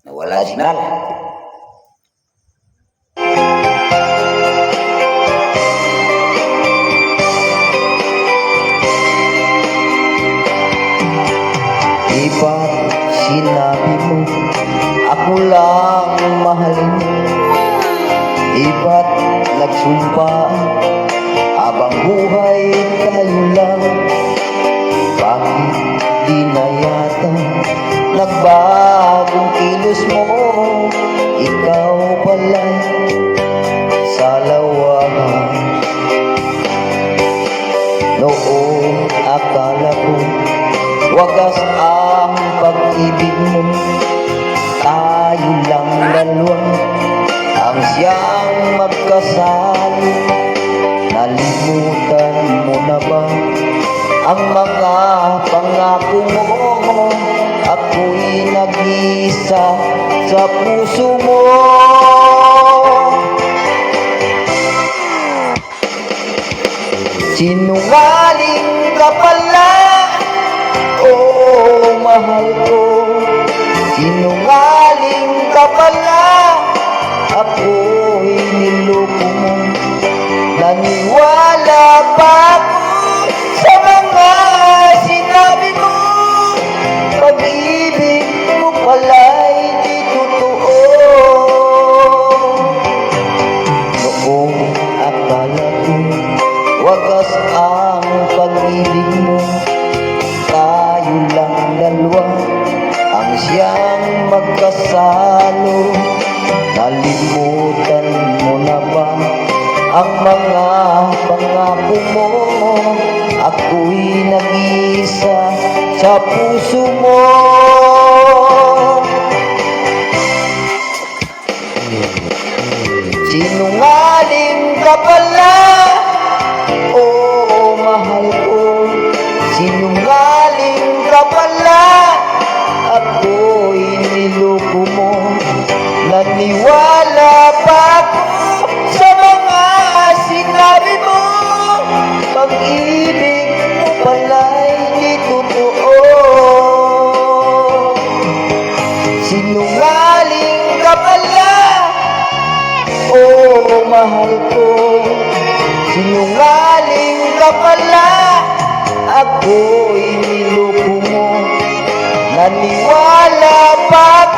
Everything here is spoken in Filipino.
Nawala signal. Iba't sinabi mo, ako lang mahalin mo. Iba't nagsumpa, habang buhay tayo lang. Bakit di na yata nagbagong kilos mo? Ikaw pala sa lawahan. Noong akala ko wagas ang pag-ibig mo, tayo lang dalawa ang siyang magkasalo. Nalimutan mo na ba ang mga pangako mo? Ako'y nag-isa sa puso mo. Sinungaling ka pala, oh mahal ko. Sinungaling ka pala, ako'y niloko mo. Naniwala pa ako sa mga sinabi mo. Pag-ibig mo pala'y di totoo. Noong akala ko wagas ang pag-ibig mo, tayo lang dalawa ang siyang magkasalo. Nalimutan mo na ba ang mga pangako mo? Ako'y nag-isa sa puso mo. Sinungaling ka pala, oh mahal ko. Sinungaling ka pala, ako'y niloko mo. Naniwala pa ako sa mga sinabi mo. Pag-ibig mo pala'y di totoo. Sinungaling ka pala, oh mahal ko. Sinungaling ka pala, ako'y niloko mo. Naniwala pa ako